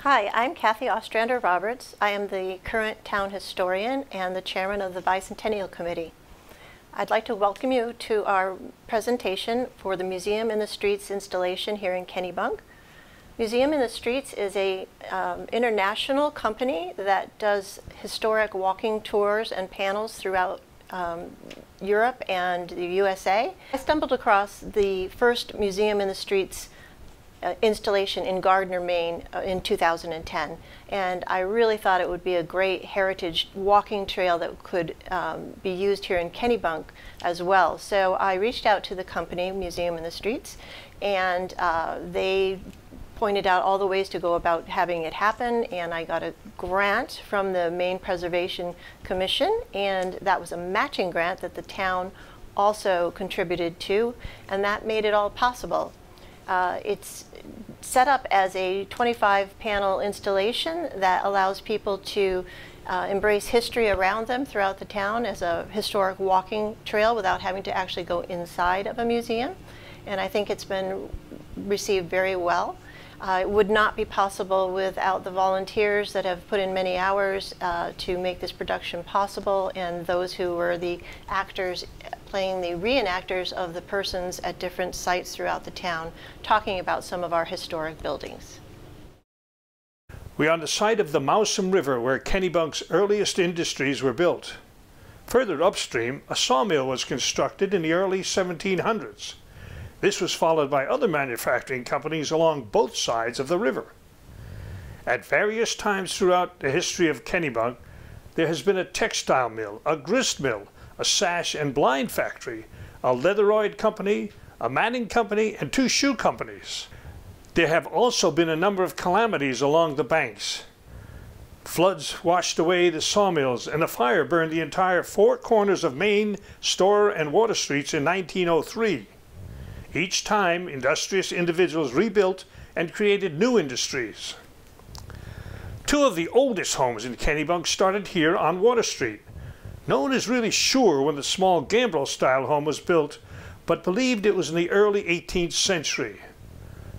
Hi, I'm Kathy Ostrander Roberts. I am the current town historian and the chairman of the Bicentennial Committee. I'd like to welcome you to our presentation for the Museum in the Streets installation here in Kennebunk. Museum in the Streets is a international company that does historic walking tours and panels throughout Europe and the USA. I stumbled across the first Museum in the Streets installation in Gardner, Maine in 2010, and I really thought it would be a great heritage walking trail that could be used here in Kennebunk as well. So I reached out to the company, Museum in the Streets, and they pointed out all the ways to go about having it happen, and I got a grant from the Maine Preservation Commission, and that was a matching grant that the town also contributed to, and that made it all possible. It's set up as a 25-panel installation that allows people to embrace history around them throughout the town as a historic walking trail without having to actually go inside of a museum. And I think it's been received very well. It would not be possible without the volunteers that have put in many hours to make this production possible, and those who were the actors playing the reenactors of the persons at different sites throughout the town, talking about some of our historic buildings. We're on the site of the Mowsum River where Kennebunk's earliest industries were built. Further upstream, a sawmill was constructed in the early 1700s. This was followed by other manufacturing companies along both sides of the river. At various times throughout the history of Kennebunk, there has been a textile mill, a grist mill, a sash and blind factory, a leatheroid company, a matting company, and 2 shoe companies. There have also been a number of calamities along the banks. Floods washed away the sawmills, and a fire burned the entire 4 corners of Main, Store, and Water Streets in 1903. Each time, industrious individuals rebuilt and created new industries. 2 of the oldest homes in Kennebunk started here on Water Street. No one is really sure when the small gambrel-style home was built, but believed it was in the early 18th century.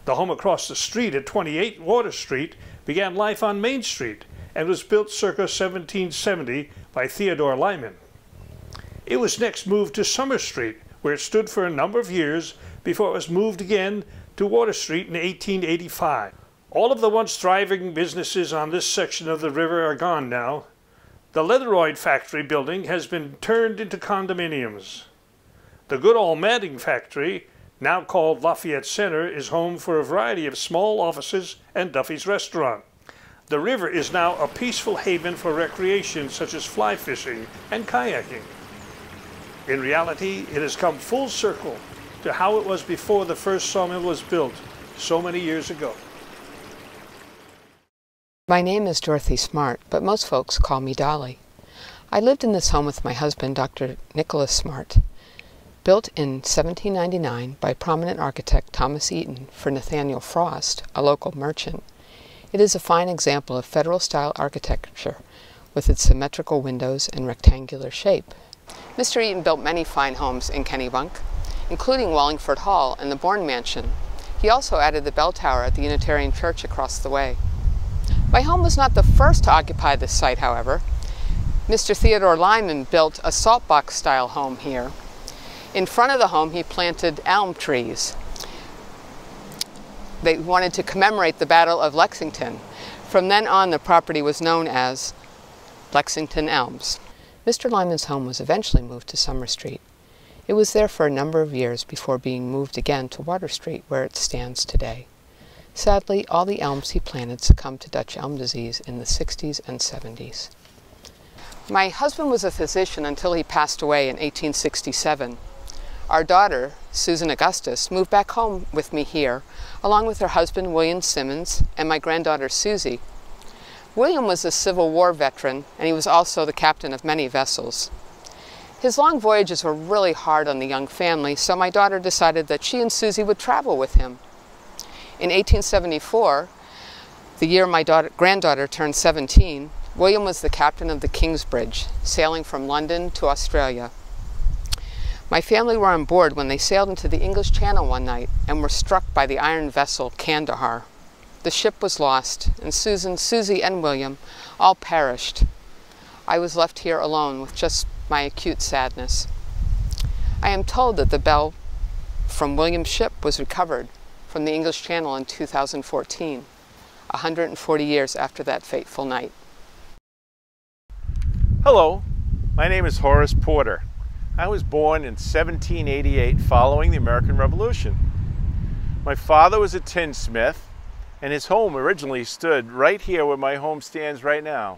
The home across the street at 28 Water Street began life on Main Street and was built circa 1770 by Theodore Lyman. It was next moved to Summer Street, where it stood for a number of years before it was moved again to Water Street in 1885. All of the once thriving businesses on this section of the river are gone now. The leatheroid factory building has been turned into condominiums. The good old matting factory, now called Lafayette Center, is home for a variety of small offices and Duffy's restaurant. The river is now a peaceful haven for recreation such as fly fishing and kayaking. In reality, it has come full circle to how it was before the first sawmill was built so many years ago. My name is Dorothy Smart, but most folks call me Dolly. I lived in this home with my husband, Dr. Nicholas Smart. Built in 1799 by prominent architect Thomas Eaton for Nathaniel Frost, a local merchant, it is a fine example of Federal-style architecture with its symmetrical windows and rectangular shape. Mr. Eaton built many fine homes in Kennebunk, including Wallingford Hall and the Bourne Mansion. He also added the bell tower at the Unitarian Church across the way. My home was not the first to occupy this site, however. Mr. Theodore Lyman built a saltbox-style home here. In front of the home, he planted elm trees. They wanted to commemorate the Battle of Lexington. From then on, the property was known as Lexington Elms. Mr. Lyman's home was eventually moved to Summer Street. It was there for a number of years before being moved again to Water Street, where it stands today. Sadly, all the elms he planted succumbed to Dutch elm disease in the 60s and 70s. My husband was a physician until he passed away in 1867. Our daughter, Susan Augustus, moved back home with me here, along with her husband, William Simmons, and my granddaughter, Susie. William was a Civil War veteran, and he was also the captain of many vessels. His long voyages were really hard on the young family, so my daughter decided that she and Susie would travel with him. In 1874, the year my granddaughter turned 17, William was the captain of the Kingsbridge, sailing from London to Australia. My family were on board when they sailed into the English Channel one night and were struck by the iron vessel Kandahar. The ship was lost, and Susan, Susie, and William all perished. I was left here alone with just my acute sadness. I am told that the bell from William's ship was recovered from the English Channel in 2014, 140 years after that fateful night. Hello, my name is Horace Porter. I was born in 1788 following the American Revolution. My father was a tinsmith, and his home originally stood right here where my home stands right now.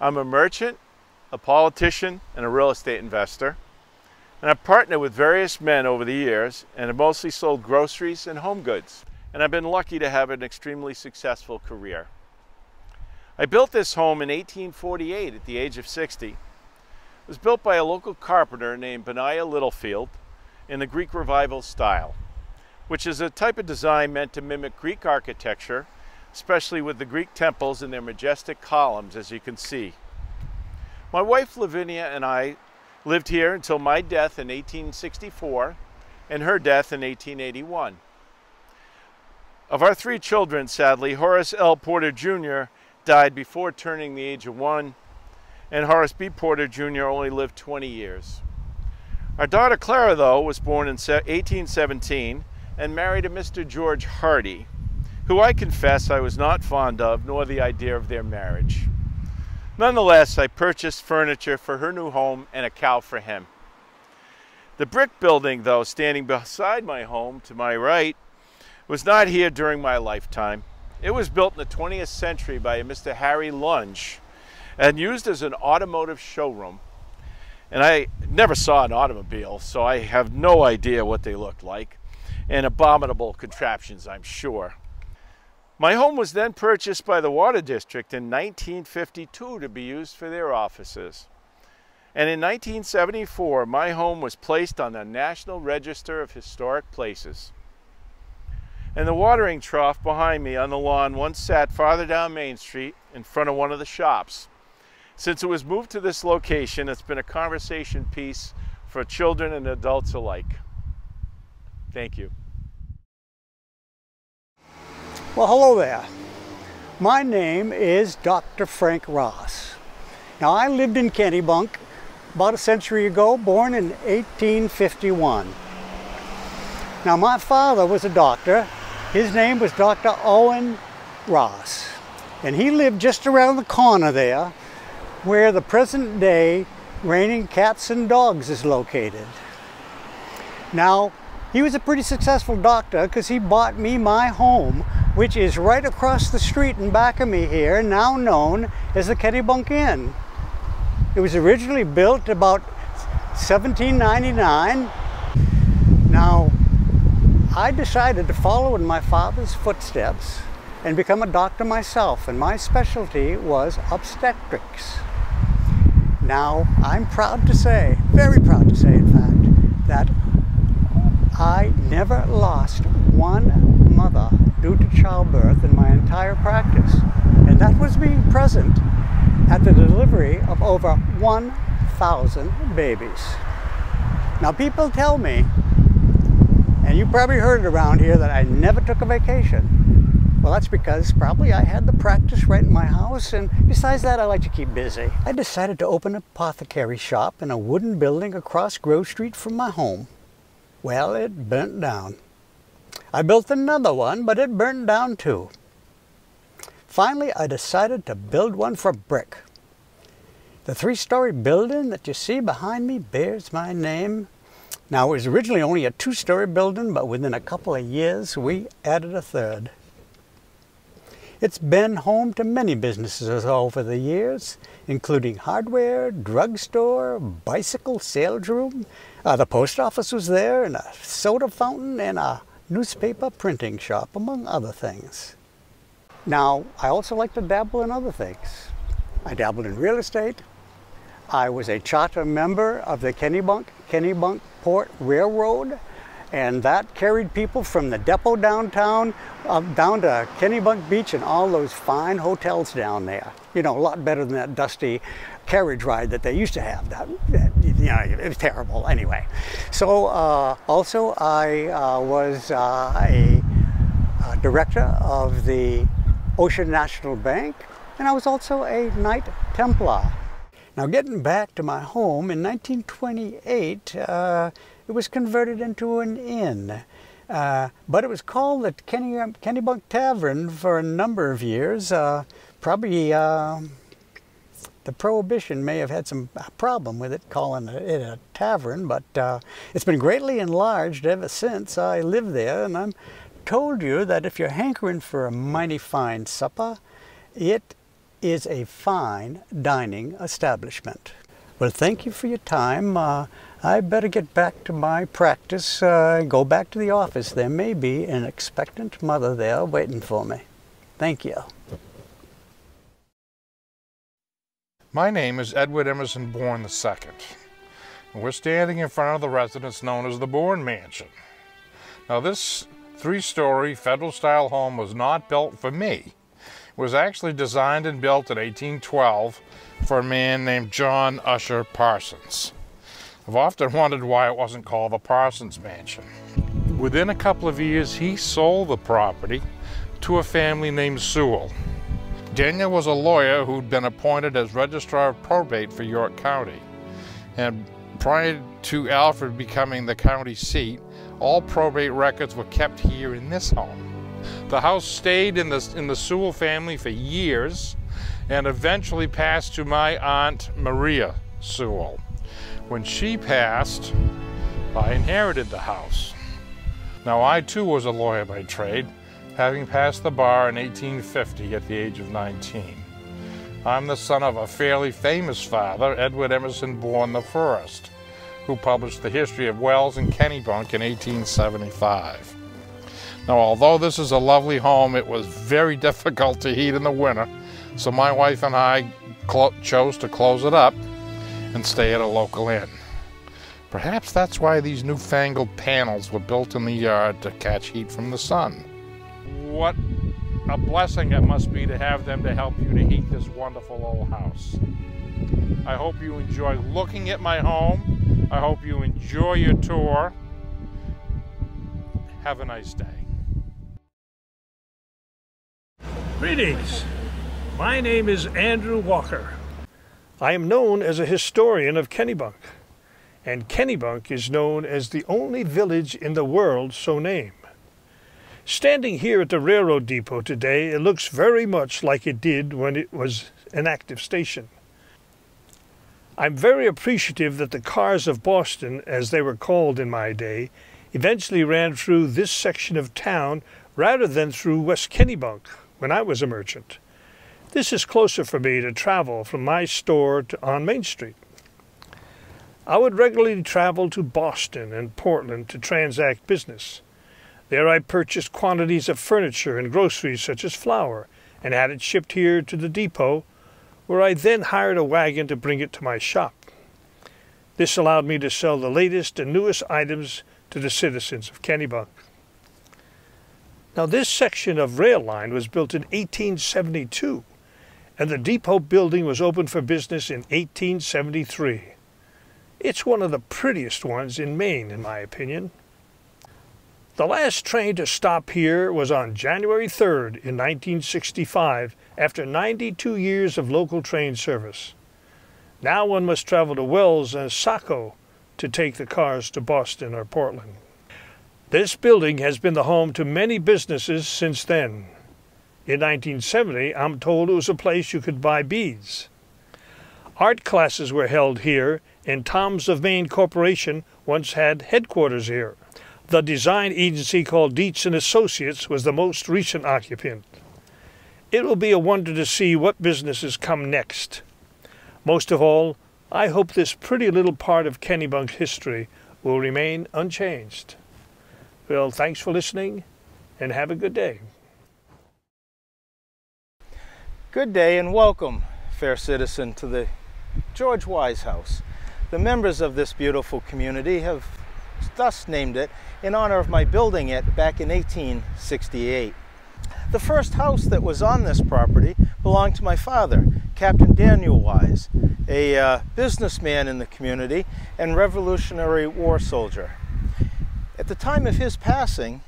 I'm a merchant, a politician, and a real estate investor. And I've partnered with various men over the years and have mostly sold groceries and home goods. And I've been lucky to have an extremely successful career. I built this home in 1848 at the age of 60. It was built by a local carpenter named Benaiah Littlefield in the Greek Revival style, which is a type of design meant to mimic Greek architecture, especially with the Greek temples and their majestic columns, as you can see. My wife Lavinia and I lived here until my death in 1864 and her death in 1881. Of our 3 children, sadly, Horace L. Porter Jr. died before turning the age of 1, and Horace B. Porter Jr. only lived 20 years. Our daughter Clara, though, was born in 1817 and married a Mr. George Hardy, who I confess I was not fond of, nor the idea of their marriage. Nonetheless, I purchased furniture for her new home and a cow for him. The brick building, though, standing beside my home to my right, was not here during my lifetime. It was built in the 20th century by a Mr. Harry Lunge and used as an automotive showroom. And I never saw an automobile, so I have no idea what they looked like. And abominable contraptions, I'm sure. My home was then purchased by the Water District in 1952 to be used for their offices. And in 1974, my home was placed on the National Register of Historic Places. And the watering trough behind me on the lawn once sat farther down Main Street in front of one of the shops. Since it was moved to this location, it's been a conversation piece for children and adults alike. Thank you. Well, hello there. My name is Dr. Frank Ross. Now, I lived in Kennebunk about a century ago, born in 1851. Now, my father was a doctor. His name was Dr. Owen Ross, and he lived just around the corner there where the present day Raining Cats and Dogs is located. Now, he was a pretty successful doctor because he bought me my home, which is right across the street in back of me here, now known as the Kennebunk Inn. It was originally built about 1799. Now, I decided to follow in my father's footsteps and become a doctor myself, and my specialty was obstetrics. Now, I'm proud to say, very proud to say in fact, that I never lost one mother due to childbirth in my entire practice, and that was being present at the delivery of over 1,000 babies. Now, people tell me, and you probably heard it around here, that I never took a vacation. Well, that's because probably I had the practice right in my house, and besides that, I like to keep busy. I decided to open an apothecary shop in a wooden building across Grove Street from my home. Well, it burnt down. I built another one, but it burnt down too. Finally, I decided to build one for brick. The 3-story building that you see behind me bears my name. Now, it was originally only a 2-story building, but within a couple of years, we added a 3rd. It's been home to many businesses over the years, including hardware, drugstore, bicycle sales room. The post office was there, and a soda fountain, and a newspaper printing shop, among other things. Now, I also like to dabble in other things. I dabbled in real estate. I was a charter member of the Kennebunk Port Railroad, and that carried people from the depot downtown down to Kennebunk Beach and all those fine hotels down there. You know, a lot better than that dusty carriage ride that they used to have. You know, it was terrible anyway. So also I was a director of the Ocean National Bank, and I was also a Knight Templar. Now, getting back to my home, in 1928, it was converted into an inn. But it was called the Kennebunk Tavern for a number of years. Probably the Prohibition may have had some problem with it, calling it a tavern, but it's been greatly enlarged ever since I lived there, and I'm told you that if you're hankering for a mighty fine supper, it is a fine dining establishment. Well, thank you for your time. I better get back to my practice, go back to the office. There may be an expectant mother there waiting for me. Thank you. My name is Edward Emerson Bourne II, and we're standing in front of the residence known as the Bourne Mansion. Now, this 3-story federal-style home was not built for me. It was actually designed and built in 1812 for a man named John Usher Parsons. I've often wondered why it wasn't called the Parsons Mansion. Within a couple of years, he sold the property to a family named Sewell. Daniel was a lawyer who'd been appointed as Registrar of Probate for York County. And prior to Alfred becoming the county seat, all probate records were kept here in this home. The house stayed in the Sewell family for years and eventually passed to my Aunt Maria Sewell. When she passed, I inherited the house. Now, I too was a lawyer by trade, having passed the bar in 1850 at the age of 19. I'm the son of a fairly famous father, Edward Emerson Bourne I, who published the history of Wells and Kennebunk in 1875. Now, although this is a lovely home, it was very difficult to heat in the winter, so my wife and I chose to close it up and stay at a local inn. Perhaps that's why these newfangled panels were built in the yard to catch heat from the sun. What a blessing it must be to have them to help you to heat this wonderful old house. I hope you enjoy looking at my home. I hope you enjoy your tour. Have a nice day. Greetings. My name is Andrew Walker. I am known as a historian of Kennebunk, and Kennebunk is known as the only village in the world so named. Standing here at the railroad depot today, it looks very much like it did when it was an active station. I'm very appreciative that the cars of Boston, as they were called in my day, eventually ran through this section of town rather than through West Kennebunk when I was a merchant. This is closer for me to travel from my store on Main Street. I would regularly travel to Boston and Portland to transact business. There I purchased quantities of furniture and groceries such as flour and had it shipped here to the depot, where I then hired a wagon to bring it to my shop. This allowed me to sell the latest and newest items to the citizens of Kennebunk. Now, this section of rail line was built in 1872, and the depot building was opened for business in 1873. It's one of the prettiest ones in Maine, in my opinion. The last train to stop here was on January 3rd in 1965, after 92 years of local train service. Now one must travel to Wells and Saco to take the cars to Boston or Portland. This building has been the home to many businesses since then. In 1970, I'm told it was a place you could buy beads. Art classes were held here, and Tom's of Maine Corporation once had headquarters here. The design agency called Dietz & Associates was the most recent occupant. It will be a wonder to see what businesses come next. Most of all, I hope this pretty little part of Kennebunk history will remain unchanged. Well, thanks for listening, and have a good day. Good day and welcome, fair citizen, to the George Wise House. The members of this beautiful community have thus named it in honor of my building it back in 1868. The first house that was on this property belonged to my father, Captain Daniel Wise, a businessman in the community and Revolutionary War soldier. At the time of his passing,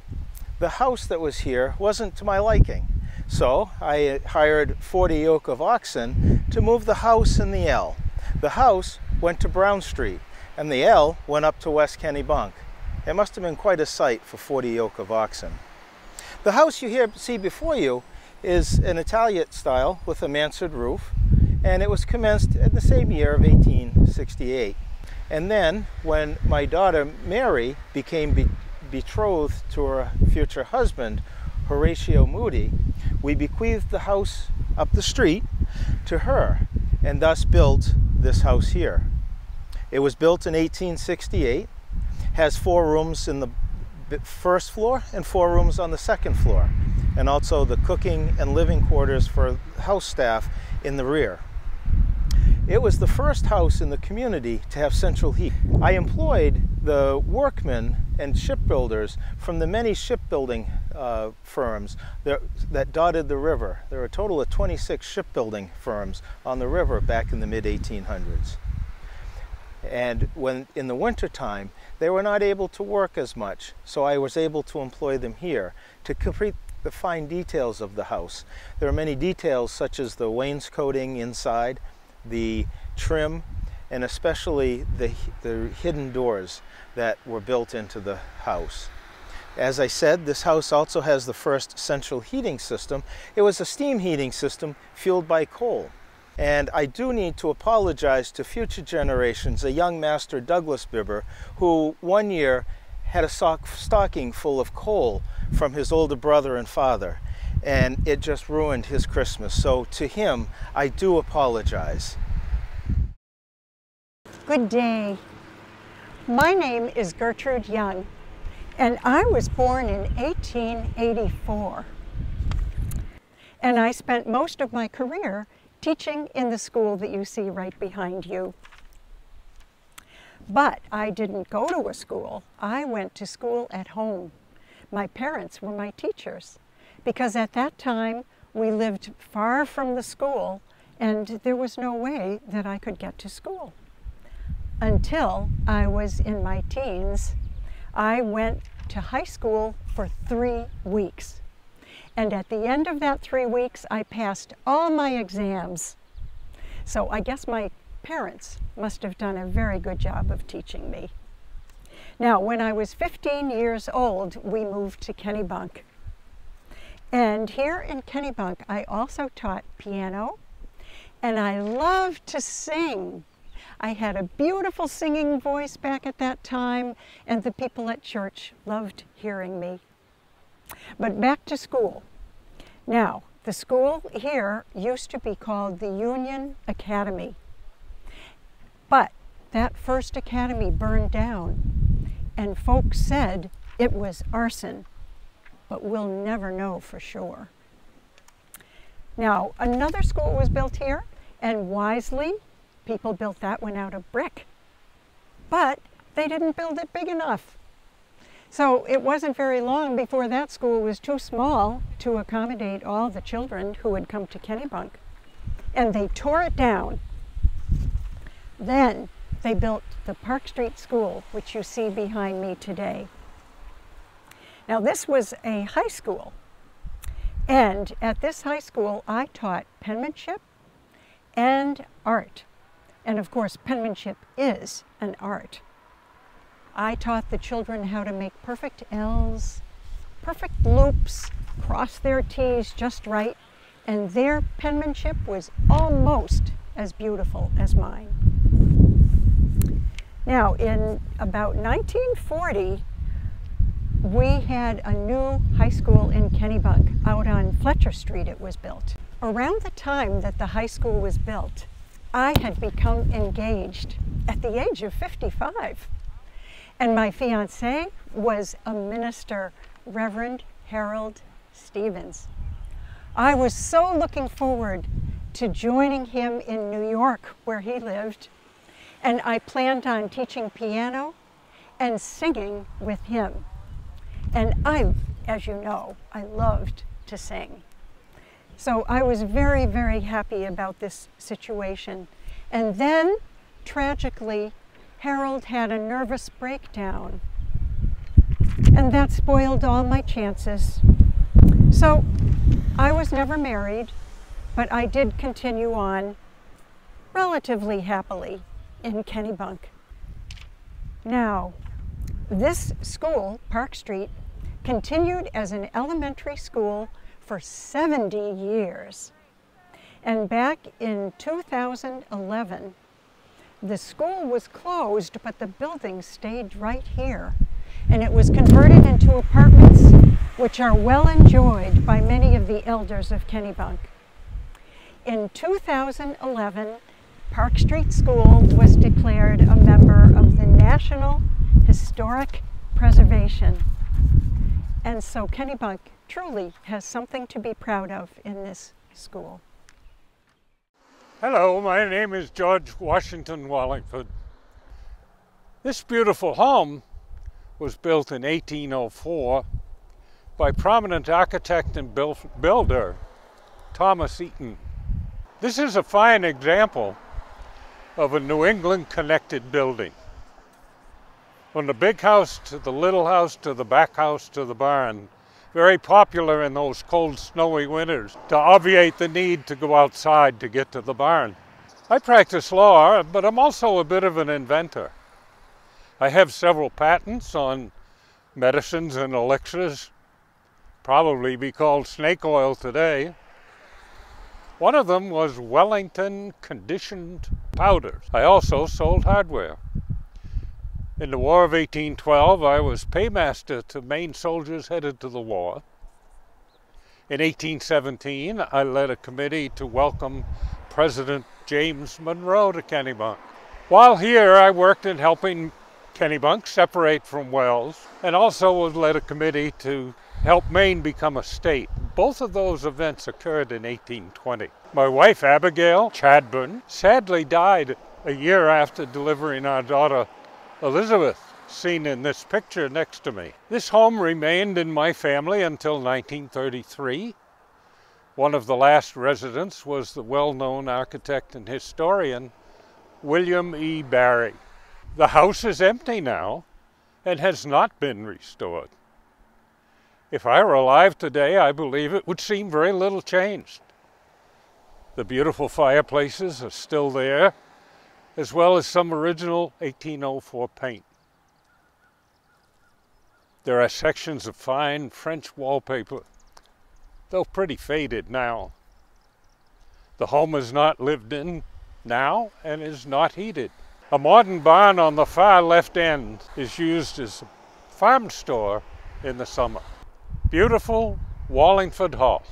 the house that was here wasn't to my liking. So I hired 40 yoke of oxen to move the house and the L. The house went to Brown Street, and the L went up to West Kennebunk. It must have been quite a sight for 40 yoke of oxen. The house you see before you is an Italian style with a mansard roof, and it was commenced in the same year of 1868. And then when my daughter Mary became betrothed to her future husband, Horatio Moody, we bequeathed the house up the street to her and thus built this house here. It was built in 1868, has 4 rooms in the first floor and 4 rooms on the second floor, and also the cooking and living quarters for house staff in the rear. It was the first house in the community to have central heat. I employed the workmen and shipbuilders from the many shipbuilding firms that dotted the river. There were a total of 26 shipbuilding firms on the river back in the mid-1800s. And when in the winter time, they were not able to work as much, so I was able to employ them here to complete the fine details of the house. There are many details such as the wainscoting inside, the trim, and especially the hidden doors that were built into the house. As I said, this house also has the first central heating system. It was a steam heating system fueled by coal. And I do need to apologize to future generations, a young master Douglas Bibber, who one year had a stocking full of coal from his older brother and father, and it just ruined his Christmas. So to him, I do apologize. Good day. My name is Gertrude Young, and I was born in 1884. And I spent most of my career teaching in the school that you see right behind you. But I didn't go to a school. I went to school at home. My parents were my teachers, because at that time we lived far from the school and there was no way that I could get to school. Until I was in my teens, I went to high school for 3 weeks. And at the end of that 3 weeks, I passed all my exams. So I guess my parents must have done a very good job of teaching me. Now, when I was 15 years old, we moved to Kennebunk. And here in Kennebunk, I also taught piano, and I loved to sing. I had a beautiful singing voice back at that time, and the people at church loved hearing me. But back to school. Now, the school here used to be called the Union Academy. But that first academy burned down, and folks said it was arson, but we'll never know for sure. Now, another school was built here, and wisely, people built that one out of brick. But they didn't build it big enough. So it wasn't very long before that school was too small to accommodate all the children who had come to Kennebunk. And they tore it down. Then they built the Park Street School, which you see behind me today. Now this was a high school. And at this high school, I taught penmanship and art. And of course, penmanship is an art. I taught the children how to make perfect L's, perfect loops, cross their T's just right, and their penmanship was almost as beautiful as mine. Now, in about 1940, we had a new high school in Kennebunk. Out on Fletcher Street it was built. Around the time that the high school was built, I had become engaged at the age of 55. And my fiancé was a minister, Reverend Harold Stevens. I was so looking forward to joining him in New York, where he lived, and I planned on teaching piano and singing with him. And I, as you know, I loved to sing. So I was very, very happy about this situation. And then, tragically, Harold had a nervous breakdown. and that spoiled all my chances. So I was never married, but I did continue on relatively happily in Kennebunk. Now, this school, Park Street, continued as an elementary school for 70 years. And back in 2011, the school was closed, but the building stayed right here. And it was converted into apartments, which are well enjoyed by many of the elders of Kennebunk. In 2011, Park Street School was declared a member of the National Historic Preservation. And so Kennebunk truly has something to be proud of in this school. Hello, my name is George Washington Wallingford. This beautiful home was built in 1804 by prominent architect and builder Thomas Eaton. This is a fine example of a New England connected building. From the big house to the little house to the back house to the barn, very popular in those cold, snowy winters to obviate the need to go outside to get to the barn. I practice law, but I'm also a bit of an inventor. I have several patents on medicines and elixirs, probably be called snake oil today. One of them was Wellington conditioned powders. I also sold hardware. In the War of 1812, I was paymaster to Maine soldiers headed to the war. In 1817, I led a committee to welcome President James Monroe to Kennebunk. While here, I worked in helping Kennebunk separate from Wells, and also led a committee to help Maine become a state. Both of those events occurred in 1820. My wife, Abigail Chadburn, sadly died a year after delivering our daughter, Elizabeth, seen in this picture next to me. This home remained in my family until 1933. One of the last residents was the well-known architect and historian, William E. Barry. The house is empty now and has not been restored. If I were alive today, I believe it would seem very little changed. The beautiful fireplaces are still there, as well as some original 1804 paint. There are sections of fine French wallpaper, though pretty faded now. The home is not lived in now and is not heated. A modern barn on the far left end is used as a farm store in the summer. Beautiful Wallingford Hall.